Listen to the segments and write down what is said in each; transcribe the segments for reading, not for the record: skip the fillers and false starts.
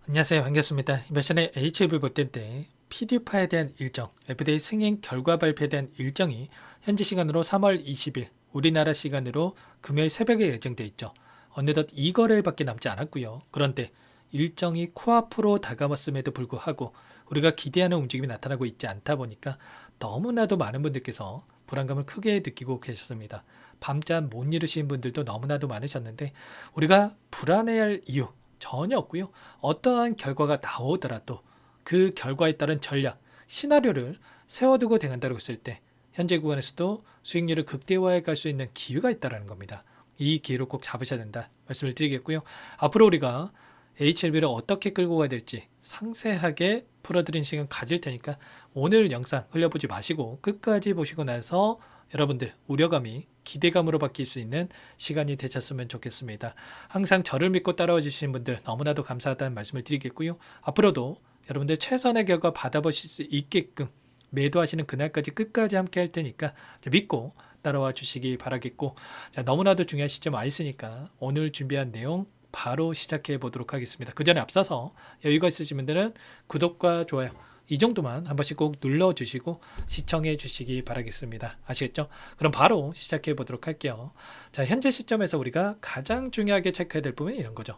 안녕하세요. 반갑습니다. 이번 시간에 HLB 볼 텐데 PD파에 대한 일정, FDA 승인 결과 발표에 대한 일정이 현지 시간으로 3월 20일, 우리나라 시간으로 금요일 새벽에 예정돼 있죠. 어느덧 2거래일밖에 남지 않았고요. 그런데 일정이 코앞으로 다가왔음에도 불구하고 우리가 기대하는 움직임이 나타나고 있지 않다 보니까 너무나도 많은 분들께서 불안감을 크게 느끼고 계셨습니다. 밤잠 못 이루신 분들도 너무나도 많으셨는데 우리가 불안해할 이유 전혀 없고요. 어떠한 결과가 나오더라도 그 결과에 따른 전략, 시나리오를 세워두고 대응한다고 했을 때 현재 구간에서도 수익률을 극대화해 갈 수 있는 기회가 있다는 겁니다. 이 기회를 꼭 잡으셔야 된다 말씀을 드리겠고요. 앞으로 우리가 HLB를 어떻게 끌고 가야 될지 상세하게 풀어드린 시간 가질 테니까 오늘 영상 흘려보지 마시고 끝까지 보시고 나서 여러분들 우려감이 기대감으로 바뀔 수 있는 시간이 되셨으면 좋겠습니다. 항상 저를 믿고 따라와 주시는 분들 너무나도 감사하다는 말씀을 드리겠고요. 앞으로도 여러분들 최선의 결과 받아보실 수 있게끔 매도하시는 그날까지 끝까지 함께 할 테니까 믿고 따라와 주시기 바라겠고, 자, 너무나도 중요한 시점 와 있으니까 오늘 준비한 내용 바로 시작해 보도록 하겠습니다. 그 전에 앞서서 여유가 있으신 분들은 구독과 좋아요 이 정도만 한 번씩 꼭 눌러주시고 시청해 주시기 바라겠습니다. 아시겠죠? 그럼 바로 시작해 보도록 할게요. 자, 현재 시점에서 우리가 가장 중요하게 체크해야 될 부분이 이런 거죠.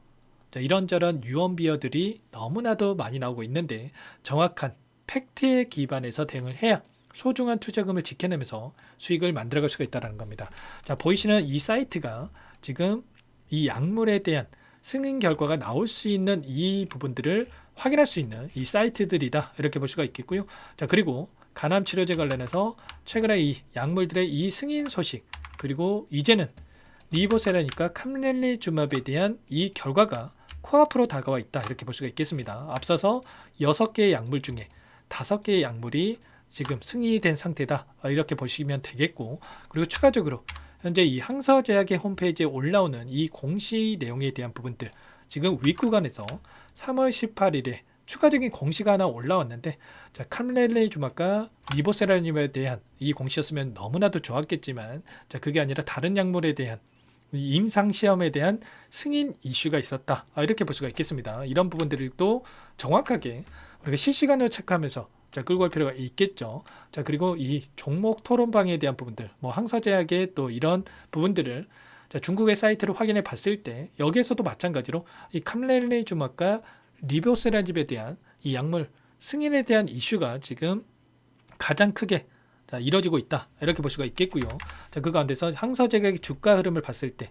자, 이런저런 유언비어들이 너무나도 많이 나오고 있는데 정확한 팩트에 기반해서 대응을 해야 소중한 투자금을 지켜내면서 수익을 만들어갈 수가 있다는 겁니다. 자, 보이시는 이 사이트가 지금 이 약물에 대한 승인 결과가 나올 수 있는 이 부분들을 확인할 수 있는 이 사이트들이다 이렇게 볼 수가 있겠고요. 자, 그리고 간암 치료제 관련해서 최근에 이 약물들의 이 승인 소식, 그리고 이제는 리보세라니까 캄렐리주맙에 대한 이 결과가 코앞으로 다가와 있다 이렇게 볼 수가 있겠습니다. 앞서서 6개의 약물 중에 5개의 약물이 지금 승인이 된 상태다 이렇게 보시면 되겠고, 그리고 추가적으로 현재 이 항서제약의 홈페이지에 올라오는 이 공시 내용에 대한 부분들, 지금 윗구간에서 3월 18일에 추가적인 공시가 하나 올라왔는데, 자, 캄렐리주맙과 리보세라님에 대한 이 공시였으면 너무나도 좋았겠지만, 자, 그게 아니라 다른 약물에 대한 임상시험에 대한 승인 이슈가 있었다 이렇게 볼 수가 있겠습니다. 이런 부분들도 정확하게 우리가 실시간으로 체크하면서 자, 끌고 갈 필요가 있겠죠. 자, 그리고 이 종목 토론방에 대한 부분들, 뭐 항서제약의 또 이런 부분들을 자, 중국의 사이트를 확인해 봤을 때 여기에서도 마찬가지로 이 캄렐리주맙과 리보세라닙에 대한 이 약물 승인에 대한 이슈가 지금 가장 크게 자, 이뤄지고 있다 이렇게 볼 수가 있겠고요. 자, 그 가운데서 항서제약의 주가 흐름을 봤을 때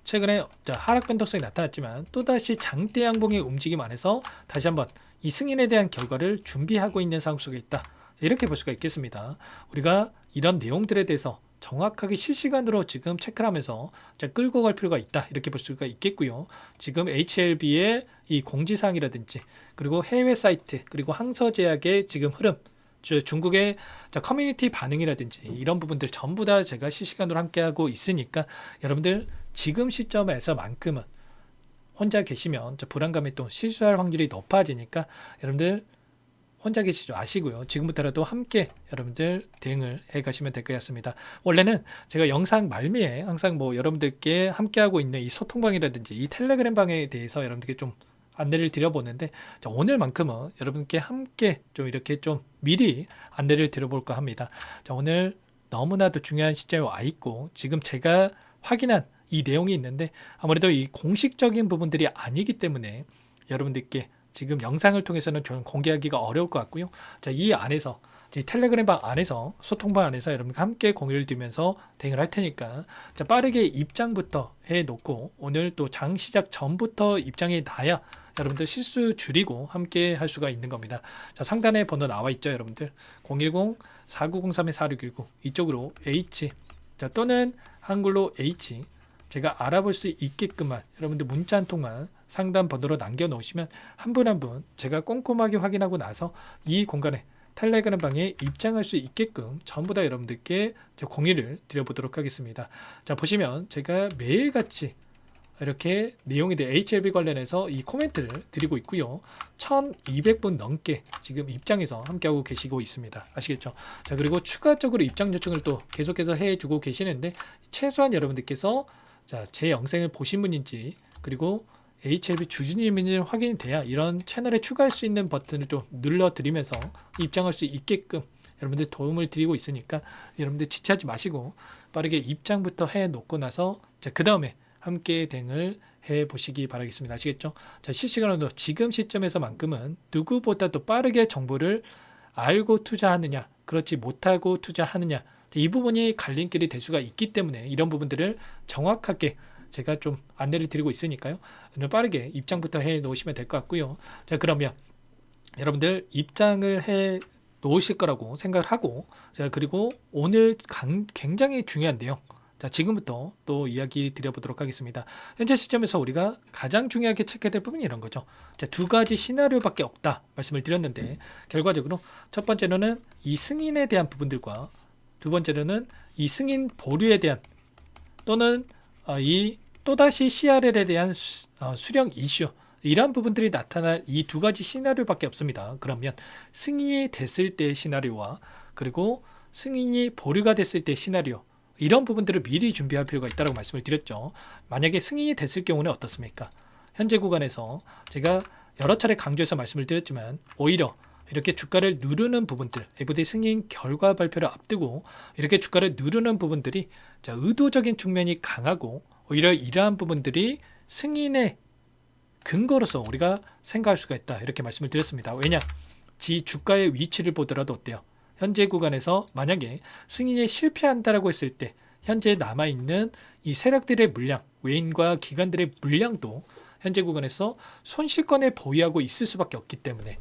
최근에 자, 하락 변동성이 나타났지만 또다시 장대 양봉의 움직임 안에서 다시 한번 이 승인에 대한 결과를 준비하고 있는 상황 속에 있다 이렇게 볼 수가 있겠습니다. 우리가 이런 내용들에 대해서 정확하게 실시간으로 지금 체크를 하면서 자, 끌고 갈 필요가 있다 이렇게 볼 수가 있겠고요. 지금 HLB의 이 공지사항이라든지 그리고 해외 사이트 그리고 항서제약의 지금 흐름, 중국의 커뮤니티 반응이라든지 이런 부분들 전부 다 제가 실시간으로 함께하고 있으니까 여러분들 지금 시점에서만큼은 혼자 계시면 불안감이 또 실수할 확률이 높아지니까 여러분들 혼자 계시지 마시고요. 지금부터라도 함께 여러분들 대응을 해 가시면 될 것 같습니다. 원래는 제가 영상 말미에 항상 뭐 여러분들께 함께하고 있는 이 소통방이라든지 이 텔레그램 방에 대해서 여러분들께 좀 안내를 드려보는데, 자, 오늘만큼은 여러분께 함께 좀 이렇게 좀 미리 안내를 드려볼까 합니다. 자, 오늘 너무나도 중요한 시점에 와 있고 지금 제가 확인한 이 내용이 있는데 아무래도 이 공식적인 부분들이 아니기 때문에 여러분들께 지금 영상을 통해서는 좀 공개하기가 어려울 것 같고요. 자, 이 안에서 이 텔레그램 방 안에서 소통방 안에서 여러분과 함께 공유를 드리면서 대응을 할 테니까 자, 빠르게 입장부터 해놓고 오늘 또 장 시작 전부터 입장이 나야 여러분들 실수 줄이고 함께 할 수가 있는 겁니다. 자, 상단에 번호 나와 있죠, 여러분들. 010-4903-4619 이쪽으로 H 자, 또는 한글로 H 제가 알아볼 수 있게끔만 여러분들 문자 한 통만 상단 번호로 남겨놓으시면 한 분 한 분 제가 꼼꼼하게 확인하고 나서 이 공간에 텔레그램 방에 입장할 수 있게끔 전부 다 여러분들께 공유를 드려보도록 하겠습니다. 자, 보시면 제가 매일같이 이렇게 내용에 대해 HLB 관련해서 이 코멘트를 드리고 있고요. 1200분 넘게 지금 입장에서 함께하고 계시고 있습니다. 아시겠죠? 자, 그리고 추가적으로 입장 요청을 또 계속해서 해주고 계시는데 최소한 여러분들께서 자, 제 영상을 보신 분인지 그리고 HLB 주주님인지 확인이 돼야 이런 채널에 추가할 수 있는 버튼을 좀 눌러드리면서 입장할 수 있게끔 여러분들 도움을 드리고 있으니까 여러분들 지체하지 마시고 빠르게 입장부터 해 놓고 나서 그 다음에 함께 대응을 해 보시기 바라겠습니다. 아시겠죠? 자, 실시간으로 지금 시점에서만큼은 누구보다도 빠르게 정보를 알고 투자하느냐, 그렇지 못하고 투자하느냐, 이 부분이 갈림길이 될 수가 있기 때문에 이런 부분들을 정확하게 제가 좀 안내를 드리고 있으니까요. 오늘 빠르게 입장부터 해 놓으시면 될 것 같고요. 자, 그러면 여러분들 입장을 해 놓으실 거라고 생각을 하고, 자, 그리고 오늘 굉장히 중요한데요. 자, 지금부터 또 이야기 드려보도록 하겠습니다. 현재 시점에서 우리가 가장 중요하게 체크해야 될 부분이 이런 거죠. 자, 두 가지 시나리오밖에 없다 말씀을 드렸는데, 결과적으로 첫 번째로는 이 승인에 대한 부분들과 두 번째로는 이 승인 보류에 대한 또는 이 또다시 CRL에 대한 수령 이슈, 이러한 부분들이 나타날 이 두 가지 시나리오밖에 없습니다. 그러면 승인이 됐을 때의 시나리오와 그리고 승인이 보류가 됐을 때의 시나리오, 이런 부분들을 미리 준비할 필요가 있다고 말씀을 드렸죠. 만약에 승인이 됐을 경우는 어떻습니까? 현재 구간에서 제가 여러 차례 강조해서 말씀을 드렸지만 오히려 이렇게 주가를 누르는 부분들, FDA 승인 결과 발표를 앞두고 이렇게 주가를 누르는 부분들이 의도적인 측면이 강하고, 오히려 이러한 부분들이 승인의 근거로서 우리가 생각할 수가 있다, 이렇게 말씀을 드렸습니다. 왜냐? 지 주가의 위치를 보더라도 어때요? 현재 구간에서 만약에 승인이 실패한다라고 했을 때 현재 남아있는 이 세력들의 물량, 외인과 기관들의 물량도 현재 구간에서 손실권에 보유하고 있을 수밖에 없기 때문에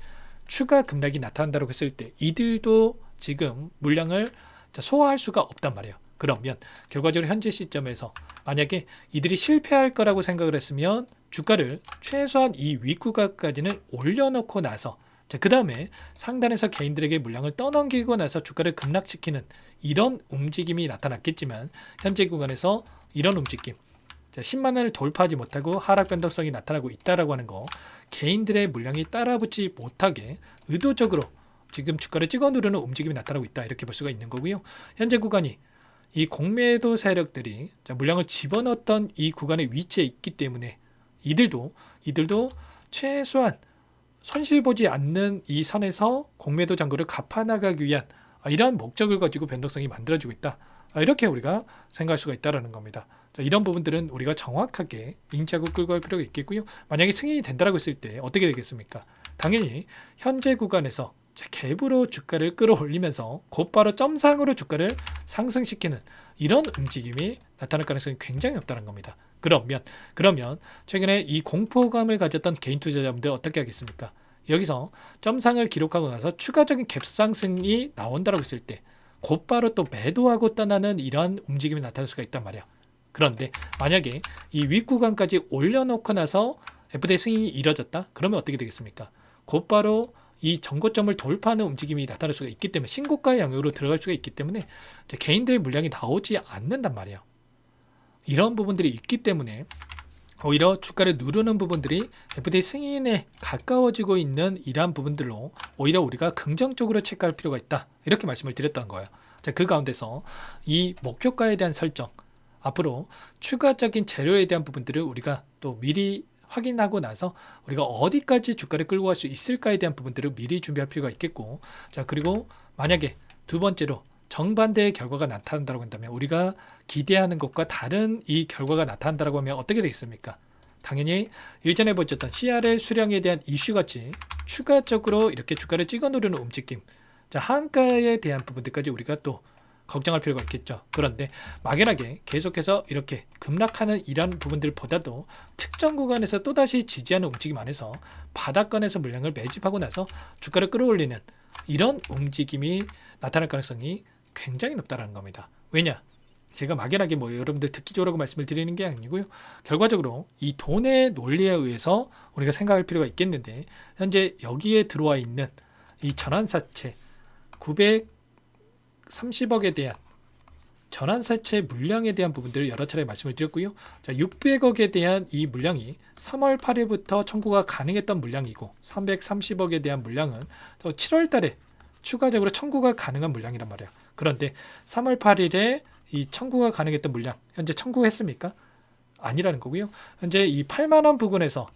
추가 급락이 나타난다고 했을 때 이들도 지금 물량을 소화할 수가 없단 말이에요. 그러면 결과적으로 현재 시점에서 만약에 이들이 실패할 거라고 생각을 했으면 주가를 최소한 이 윗구간까지는 올려놓고 나서 그 다음에 상단에서 개인들에게 물량을 떠넘기고 나서 주가를 급락시키는 이런 움직임이 나타났겠지만, 현재 구간에서 이런 움직임, 10만원을 돌파하지 못하고 하락 변동성이 나타나고 있다라고 하는 거, 개인들의 물량이 따라붙지 못하게 의도적으로 지금 주가를 찍어 누르는 움직임이 나타나고 있다, 이렇게 볼 수가 있는 거고요. 현재 구간이 이 공매도 세력들이 물량을 집어넣었던 이 구간의 위치에 있기 때문에 이들도 최소한 손실 보지 않는 이 선에서 공매도 잔고를 갚아나가기 위한 이러한 목적을 가지고 변동성이 만들어지고 있다, 이렇게 우리가 생각할 수가 있다는 겁니다. 이런 부분들은 우리가 정확하게 인지하고 끌고 갈 필요가 있겠고요. 만약에 승인이 된다고 했을 때 어떻게 되겠습니까? 당연히 현재 구간에서 갭으로 주가를 끌어올리면서 곧바로 점상으로 주가를 상승시키는 이런 움직임이 나타날 가능성이 굉장히 높다는 겁니다. 그러면 최근에 이 공포감을 가졌던 개인 투자자분들 어떻게 하겠습니까? 여기서 점상을 기록하고 나서 추가적인 갭상승이 나온다고 했을 때 곧바로 또 매도하고 떠나는 이러한 움직임이 나타날 수가 있단 말이야. 그런데 만약에 이 윗구간까지 올려놓고 나서 FDA 승인이 이뤄졌다? 그러면 어떻게 되겠습니까? 곧바로 이 전고점을 돌파하는 움직임이 나타날 수가 있기 때문에 신고가의 영역으로 들어갈 수가 있기 때문에 개인들의 물량이 나오지 않는단 말이에요. 이런 부분들이 있기 때문에 오히려 주가를 누르는 부분들이 FDA 승인에 가까워지고 있는 이러한 부분들로 오히려 우리가 긍정적으로 체크할 필요가 있다, 이렇게 말씀을 드렸던 거예요. 그 가운데서 이 목표가에 대한 설정, 앞으로 추가적인 재료에 대한 부분들을 우리가 또 미리 확인하고 나서 우리가 어디까지 주가를 끌고 갈 수 있을까에 대한 부분들을 미리 준비할 필요가 있겠고, 그리고 만약에 두 번째로 정반대의 결과가 나타난다고 한다면, 우리가 기대하는 것과 다른 이 결과가 나타난다고 하면 어떻게 되겠습니까? 당연히 일전에 보셨던 CRL 수량에 대한 이슈같이 추가적으로 이렇게 주가를 찍어 누르는 움직임, 하한가에 대한 부분들까지 우리가 또 걱정할 필요가 있겠죠. 그런데 막연하게 계속해서 이렇게 급락하는 이런 부분들보다도 특정 구간에서 또다시 지지하는 움직임 안에서 바닥권에서 물량을 매집하고 나서 주가를 끌어올리는 이런 움직임이 나타날 가능성이 굉장히 높다는 겁니다. 왜냐? 제가 막연하게 여러분들 듣기 좋으라고 말씀을 드리는 게 아니고요. 결과적으로 이 돈의 논리에 의해서 우리가 생각할 필요가 있겠는데, 현재 여기에 들어와 있는 이 전환사채 930억에 대한 전환사채 물량에 대한 부분들을 여러 차례 말씀을 드렸고요. 600억에 대한 이 물량이 3월 8일부터 청구가 가능했던 물량이고, 330억에 대한 물량은 또 7월 달에 추가적으로 청구가 가능한 물량이란 말이에요. 그런데 3월 8일에 이 청구가 가능했던 물량 현재 청구했습니까? 아니라는 거고요. 현재 이 8만 원 부근에서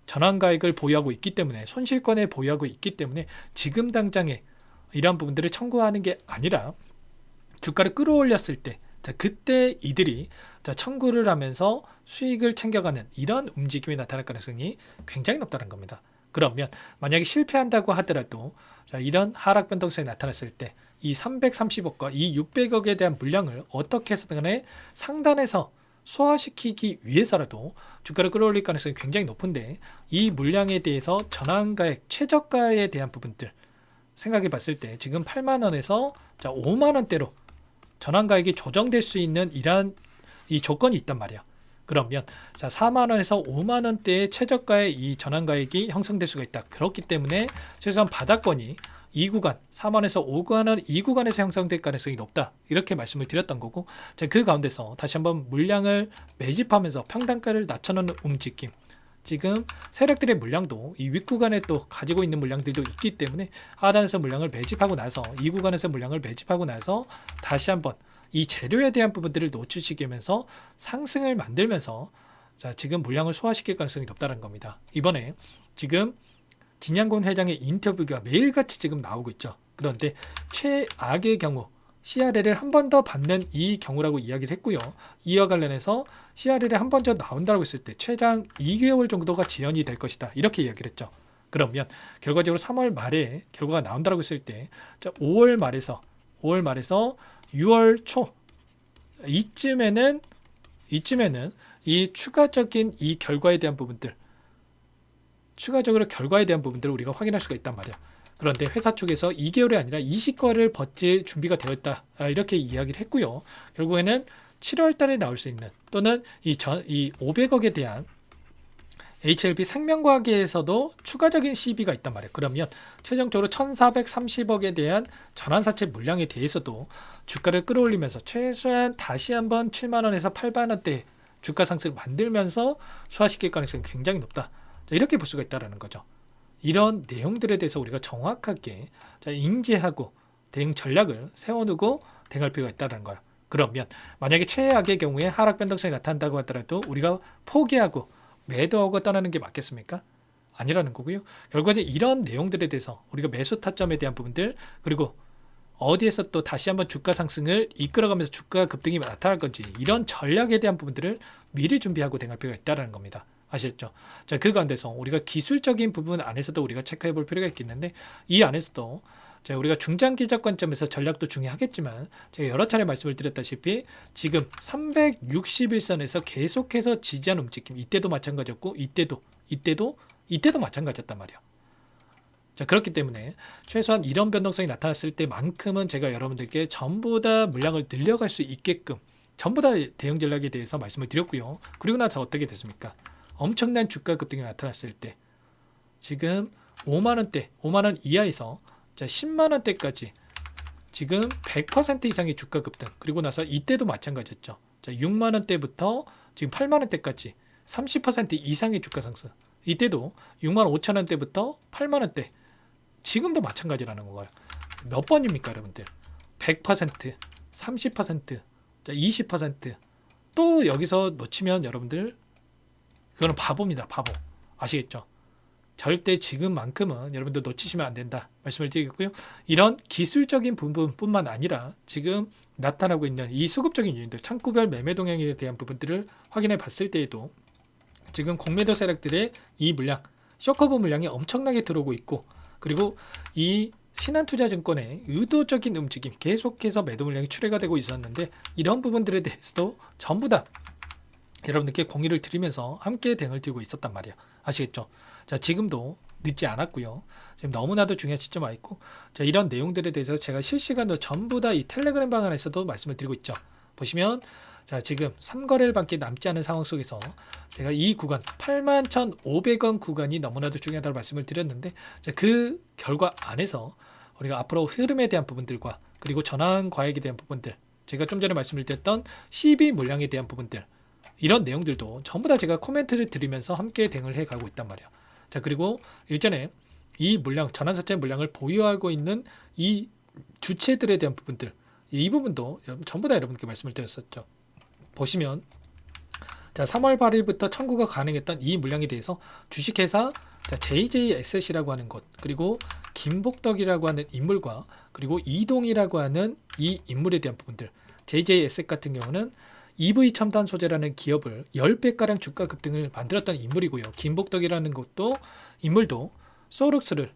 전환가액을 보유하고 있기 때문에 손실권에 보유하고 있기 때문에 지금 당장에 이러한 부분들을 청구하는 게 아니라 주가를 끌어올렸을 때 그때 이들이 청구를 하면서 수익을 챙겨가는 이런 움직임이 나타날 가능성이 굉장히 높다는 겁니다. 그러면 만약에 실패한다고 하더라도 이런 하락 변동성이 나타났을 때 이 330억과 이 600억에 대한 물량을 어떻게 해서든 간에 상단에서 소화시키기 위해서라도 주가를 끌어올릴 가능성이 굉장히 높은데 이 물량에 대해서 전환가액 최저가에 대한 부분들 생각해 봤을 때 지금 8만원에서 5만원대로 전환가액이 조정될 수 있는 이러한 이 조건이 있단 말이야. 그러면 4만원에서 5만원대의 최저가의 이 전환가액이 형성될 수가 있다. 그렇기 때문에 최소한 바닥권이 이 구간 4만원에서 5만원 이 구간에서 형성될 가능성이 높다. 이렇게 말씀을 드렸던 거고 그 가운데서 다시 한번 물량을 매집하면서 평단가를 낮춰놓는 움직임 지금 세력들의 물량도 이 윗구간에 또 가지고 있는 물량들도 있기 때문에 하단에서 물량을 매집하고 나서 이 구간에서 물량을 매집하고 나서 다시 한번 이 재료에 대한 부분들을 노출시키면서 상승을 만들면서 지금 물량을 소화시킬 가능성이 높다는 겁니다. 이번에 지금 진양곤 회장의 인터뷰가 매일같이 지금 나오고 있죠. 그런데 최악의 경우 CRL을 한 번 더 받는 이 경우라고 이야기를 했고요. 이와 관련해서 CRL이 한 번 더 나온다고 했을 때 최장 2개월 정도가 지연이 될 것이다. 이렇게 이야기를 했죠. 그러면 결과적으로 3월 말에 결과가 나온다고 했을 때 5월 말에서 6월 초 이쯤에는 이 추가적인 이 결과에 대한 부분들 추가적으로 결과에 대한 부분들을 우리가 확인할 수가 있단 말이야. 그런데 회사 쪽에서 2개월이 아니라 20거를 버틸 준비가 되었다. 이렇게 이야기를 했고요. 결국에는 7월 달에 나올 수 있는 또는 이 500억에 대한 HLB 생명과학에서도 추가적인 CB가 있단 말이에요. 그러면 최종적으로 1430억에 대한 전환사채 물량에 대해서도 주가를 끌어올리면서 최소한 다시 한번 7만원에서 8만원대 주가 상승을 만들면서 소화시킬 가능성이 굉장히 높다. 이렇게 볼 수가 있다는 거죠. 이런 내용들에 대해서 우리가 정확하게 인지하고 대응 전략을 세워두고 대응할 필요가 있다는 거야. 그러면 만약에 최악의 경우에 하락 변동성이 나타난다고 하더라도 우리가 포기하고 매도하고 떠나는 게 맞겠습니까? 아니라는 거고요. 결과적으로 이런 내용들에 대해서 우리가 매수 타점에 대한 부분들 그리고 어디에서 또 다시 한번 주가 상승을 이끌어가면서 주가 급등이 나타날 건지 이런 전략에 대한 부분들을 미리 준비하고 대응할 필요가 있다는 겁니다. 아시겠죠? 그 가운데서 우리가 기술적인 부분 안에서도 우리가 체크해 볼 필요가 있겠는데 이 안에서도 우리가 중장기적 관점에서 전략도 중요하겠지만 제가 여러 차례 말씀을 드렸다시피 지금 361선에서 계속해서 지지하는 움직임 이때도 마찬가지였고 이때도 마찬가지였단 말이야. 그렇기 때문에 최소한 이런 변동성이 나타났을 때만큼은 제가 여러분들께 전부 다 물량을 늘려갈 수 있게끔 전부 다 대응 전략에 대해서 말씀을 드렸고요. 그리고 나서 어떻게 됐습니까? 엄청난 주가 급등이 나타났을 때 지금 5만원대 5만원 이하에서 10만원대까지 지금 100% 이상의 주가 급등 그리고 나서 이때도 마찬가지였죠. 6만원대부터 지금 8만원대까지 30% 이상의 주가 상승 이때도 6만 5천원대부터 8만원대 지금도 마찬가지라는 거예요. 몇 번입니까 여러분들? 100% 30% 20%또 여기서 놓치면 여러분들 그거는 바보입니다. 바보. 아시겠죠? 절대 지금만큼은 여러분들 놓치시면 안 된다. 말씀을 드리겠고요. 이런 기술적인 부분뿐만 아니라 지금 나타나고 있는 이 수급적인 요인들, 창구별 매매 동향에 대한 부분들을 확인해 봤을 때에도 지금 공매도 세력들의 이 물량, 쇼커브 물량이 엄청나게 들어오고 있고 그리고 이 신한투자증권의 의도적인 움직임, 계속해서 매도 물량이 출회가 되고 있었는데 이런 부분들에 대해서도 전부 다 여러분들께 공유를 드리면서 함께 대응을 드리고 있었단 말이야. 아시겠죠? 지금도 늦지 않았고요. 지금 너무나도 중요한 시점 와 있고 이런 내용들에 대해서 제가 실시간으로 전부 다 이 텔레그램 방 안에서도 말씀을 드리고 있죠. 보시면 지금 3거래일밖에 남지 않은 상황 속에서 제가 이 구간 81,500원 구간이 너무나도 중요하다고 말씀을 드렸는데 그 결과 안에서 우리가 앞으로 흐름에 대한 부분들과 그리고 전환 과액에 대한 부분들 제가 좀 전에 말씀을 드렸던 CB 물량에 대한 부분들 이런 내용들도 전부 다 제가 코멘트를 드리면서 함께 대응을 해가고 있단 말이에요. 그리고 일전에 이 물량, 전환사채 물량을 보유하고 있는 이 주체들에 대한 부분들 이 부분도 전부 다 여러분께 말씀을 드렸었죠. 보시면 자, 3월 8일부터 청구가 가능했던 이 물량에 대해서 주식회사 JJSC라고 하는 곳, 그리고 김복덕이라고 하는 인물과 그리고 이동이라고 하는 이 인물에 대한 부분들, JJS 같은 경우는 EV 첨단 소재라는 기업을 10배가량 주가 급등을 만들었던 인물이고요. 김복덕이라는 것도 인물도 소룩스를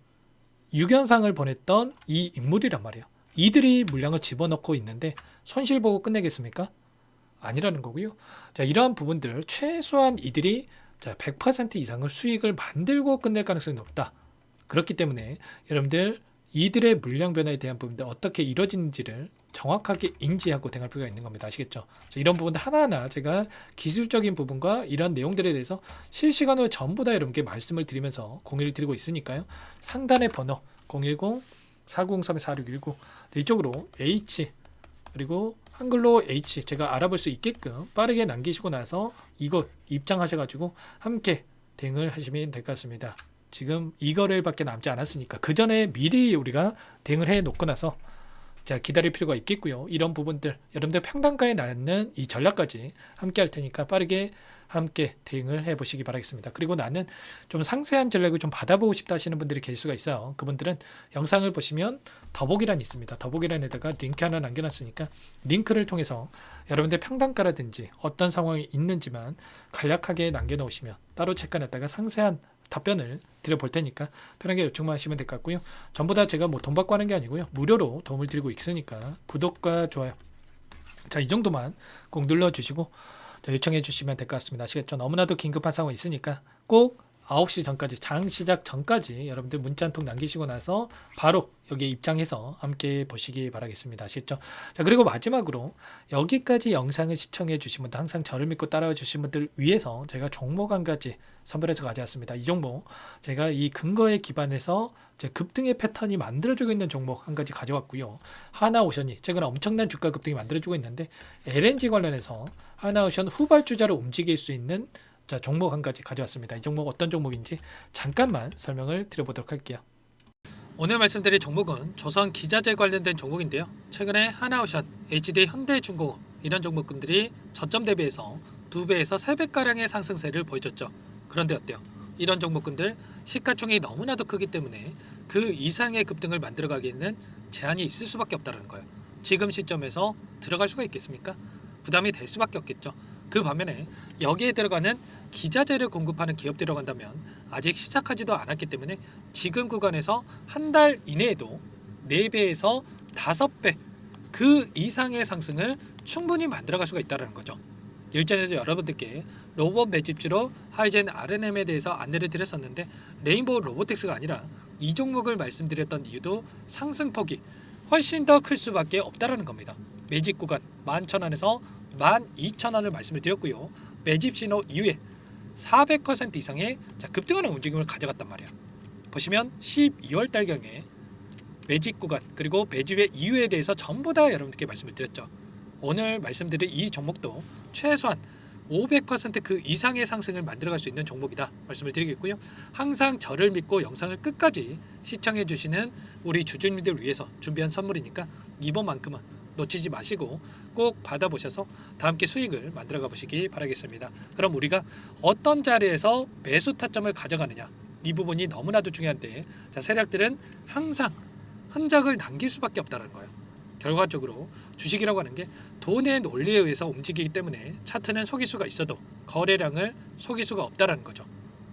유견상을 보냈던 이 인물이란 말이에요. 이들이 물량을 집어넣고 있는데 손실 보고 끝내겠습니까? 아니라는 거고요. 자, 이러한 부분들 최소한 이들이 100% 이상을 수익을 만들고 끝낼 가능성이 높다. 그렇기 때문에 여러분들 이들의 물량 변화에 대한 부분들 어떻게 이루어지는지를 정확하게 인지하고 대응할 필요가 있는 겁니다. 아시겠죠? 자, 이런 부분들 하나하나 제가 기술적인 부분과 이런 내용들에 대해서 실시간으로 전부 다 여러분께 말씀을 드리면서 공유를 드리고 있으니까요. 상단의 번호 010-4903-4619 이쪽으로 H 그리고 한글로 H 제가 알아볼 수 있게끔 빠르게 남기시고 나서 이것 입장하셔가지고 함께 대응을 하시면 될 것 같습니다. 지금 이거를밖에 남지 않았으니까 그 전에 미리 우리가 대응을 해 놓고 나서 자 기다릴 필요가 있겠고요. 이런 부분들 여러분들 평단가에 나는 이 전략까지 함께 할 테니까 빠르게 함께 대응을 해 보시기 바라겠습니다. 그리고 나는 좀 상세한 전략을 좀 받아보고 싶다 하시는 분들이 계실 수가 있어요. 그분들은 영상을 보시면 더보기란이 있습니다. 더보기란에다가 링크 하나 남겨놨으니까 링크를 통해서 여러분들 평단가라든지 어떤 상황이 있는지만 간략하게 남겨놓으시면 따로 체크해놨다가 상세한 답변을 드려볼 테니까 편하게 요청만 하시면 될 것 같고요. 전부 다 제가 뭐 돈 받고 하는 게 아니고요. 무료로 도움을 드리고 있으니까 구독과 좋아요 자, 이 정도만 꼭 눌러주시고 요청해 주시면 될 것 같습니다. 아시겠죠? 너무나도 긴급한 상황이 있으니까 꼭 9시 전까지 장 시작 전까지 여러분들 문자 한 통 남기시고 나서 바로 여기에 입장해서 함께 보시기 바라겠습니다. 아시겠죠? 자, 그리고 마지막으로 여기까지 영상을 시청해 주신 분들 항상 저를 믿고 따라와 주신 분들 위해서 제가 종목 한 가지 선별해서 가져왔습니다. 이 종목 제가 이 근거에 기반해서 급등의 패턴이 만들어지고 있는 종목 한 가지 가져왔고요. 하나오션이 최근에 엄청난 주가 급등이 만들어지고 있는데 LNG 관련해서 하나오션 후발주자로 움직일 수 있는 자, 종목 한 가지 가져왔습니다. 이 종목 어떤 종목인지 잠깐만 설명을 드려보도록 할게요. 오늘 말씀드릴 종목은 조선 기자재 관련된 종목인데요. 최근에 하나오션, HD 현대중공업 이런 종목군들이 저점 대비해서 2배에서 3배가량의 상승세를 보여줬죠. 그런데 어때요? 이런 종목군들 시가총액이 너무나도 크기 때문에 그 이상의 급등을 만들어가기에는 제한이 있을 수밖에 없다는 거예요. 지금 시점에서 들어갈 수가 있겠습니까? 부담이 될 수밖에 없겠죠. 그 반면에 여기에 들어가는 기자재를 공급하는 기업 들어간다면 아직 시작하지도 않았기 때문에 지금 구간에서 한 달 이내에도 4배에서 5배 그 이상의 상승을 충분히 만들어갈 수가 있다는 거죠. 일전에도 여러분들께 로봇 매집주로 하이젠 R&M에 대해서 안내를 드렸었는데 레인보우 로보틱스가 아니라 이 종목을 말씀드렸던 이유도 상승폭이 훨씬 더 클 수밖에 없다라는 겁니다. 매집 구간 11,000원에서 12,000원을 말씀을 드렸고요. 매집 신호 이후에 400% 이상의 급등하는 움직임을 가져갔단 말이에요. 보시면 12월 달경에 매집 구간 그리고 매집의 이유에 대해서 전부 다 여러분들께 말씀을 드렸죠. 오늘 말씀드린 이 종목도 최소한 500%그 이상의 상승을 만들어갈 수 있는 종목이다 말씀을 드리겠고요. 항상 저를 믿고 영상을 끝까지 시청해 주시는 우리 주주님들 위해서 준비한 선물이니까 이번만큼은 놓치지 마시고 꼭 받아보셔서 다 함께 수익을 만들어가 보시기 바라겠습니다. 그럼 우리가 어떤 자리에서 매수 타점을 가져가느냐 이 부분이 너무나도 중요한데 자, 세력들은 항상 흔적을 남길 수밖에 없다는 거예요. 결과적으로 주식이라고 하는 게 돈의 논리에 의해서 움직이기 때문에 차트는 속일 수가 있어도 거래량을 속일 수가 없다는 거죠.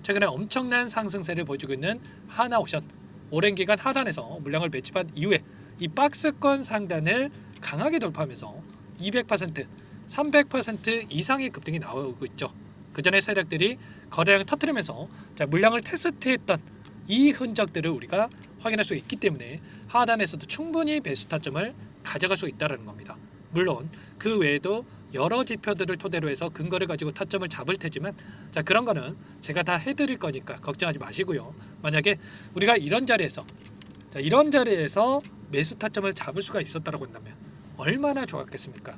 최근에 엄청난 상승세를 보여주고 있는 하나오션 오랜 기간 하단에서 물량을 매집한 이후에 이 박스권 상단을 강하게 돌파하면서 200%, 300% 이상의 급등이 나오고 있죠. 그 전에 세력들이 거래량을 터뜨리면서 물량을 테스트했던 이 흔적들을 우리가 확인할 수 있기 때문에 하단에서도 충분히 매수 타점을 가져갈 수 있다는 겁니다. 물론 그 외에도 여러 지표들을 토대로 해서 근거를 가지고 타점을 잡을 테지만 그런 거는 제가 다 해드릴 거니까 걱정하지 마시고요. 만약에 우리가 이런 자리에서 매수 타점을 잡을 수가 있었다고 한다면 얼마나 좋았겠습니까?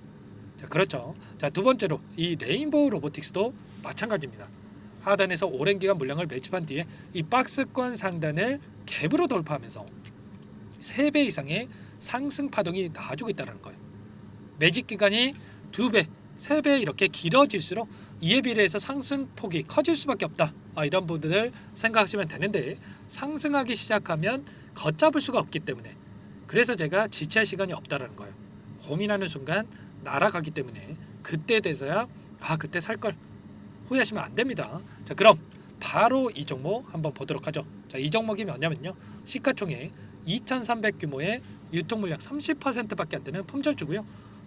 그렇죠. 두 번째로 이 레인보우 로보틱스도 마찬가지입니다. 하단에서 오랜 기간 물량을 매집한 뒤에 이 박스권 상단을 갭으로 돌파하면서 3배 이상의 상승 파동이 나와주고 있다는 거예요. 매집 기간이 2배, 3배 이렇게 길어질수록 이에 비례해서 상승폭이 커질 수밖에 없다. 이런 부분을 생각하시면 되는데 상승하기 시작하면 걷잡을 수가 없기 때문에 그래서 제가 지체할 시간이 없다라는 거예요. 고민하는 순간 날아가기 때문에 그때 돼서야 그때 살 걸 후회하시면 안 됩니다. 자, 그럼 바로 이 종목 한번 보도록 하죠. 자, 이 종목이 뭐냐면요. 시가총액 2,300 규모의 유통 물량 30%밖에 안 되는 품절주고요.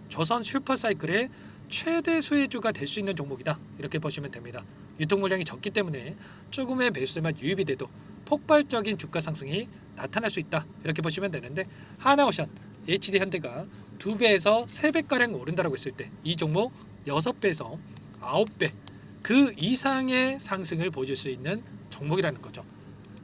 조선 슈퍼사이클의 최대 수혜주가 될 수 있는 종목이다. 이렇게 보시면 됩니다. 유통 물량이 적기 때문에 조금의 매수세만 유입이 돼도 폭발적인 주가 상승이 나타날 수 있다. 이렇게 보시면 되는데 하나오션, HD현대가 2배에서 3배가량 오른다라고 했을 때 이 종목 6배에서 9배 그 이상의 상승을 보여줄 수 있는 종목이라는 거죠.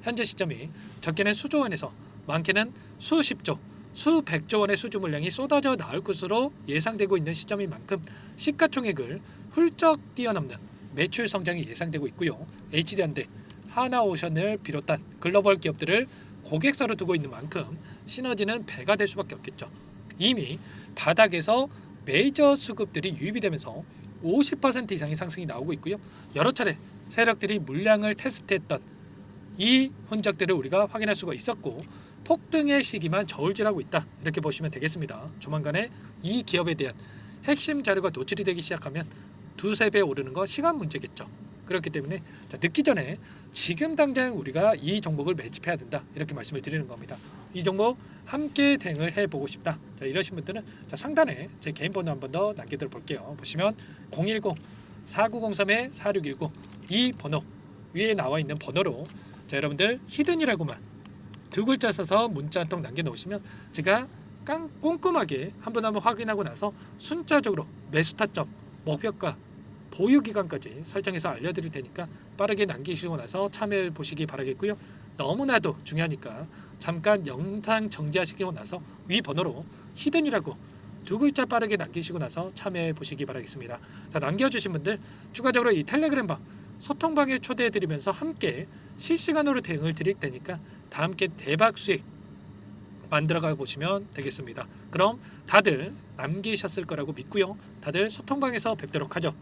현재 시점이 적게는 수조 원에서 많게는 수십조, 수백조 원의 수주 물량이 쏟아져 나올 것으로 예상되고 있는 시점인 만큼 시가총액을 훌쩍 뛰어넘는 매출 성장이 예상되고 있고요. HD현대, 하나오션을 비롯한 글로벌 기업들을 고객사로 두고 있는 만큼 시너지는 배가 될 수밖에 없겠죠. 이미 바닥에서 메이저 수급들이 유입이 되면서 50% 이상의 상승이 나오고 있고요. 여러 차례 세력들이 물량을 테스트했던 이 흔적들을 우리가 확인할 수가 있었고 폭등의 시기만 저울질하고 있다. 이렇게 보시면 되겠습니다. 조만간에 이 기업에 대한 핵심 자료가 노출이 되기 시작하면 두세 배 오르는 거 시간 문제겠죠. 그렇기 때문에 늦기 전에 지금 당장 우리가 이 종목을 매집해야 된다. 이렇게 말씀을 드리는 겁니다. 이 종목 함께 대응을 해보고 싶다. 자, 이러신 분들은 상단에 제 개인 번호 한 번 더 남겨드려 볼게요. 보시면 010-4903-4619 이 번호 위에 나와 있는 번호로 여러분들 히든이라고만 2글자 써서 문자 한 통 남겨놓으시면 제가 꼼꼼하게 한 번 확인하고 나서 순차적으로 매수 타점, 목표가, 보유기간까지 설정해서 알려드릴 테니까 빠르게 남기시고 나서 참여해 보시기 바라겠고요. 너무나도 중요하니까 잠깐 영상 정지하시고 나서 위 번호로 히든이라고 2글자 빠르게 남기시고 나서 참여해 보시기 바라겠습니다. 자, 남겨주신 분들 추가적으로 이 텔레그램방 소통방에 초대해 드리면서 함께 실시간으로 대응을 드릴 테니까 다 함께 대박 수익 만들어가 보시면 되겠습니다. 그럼 다들 남기셨을 거라고 믿고요. 다들 소통방에서 뵙도록 하죠.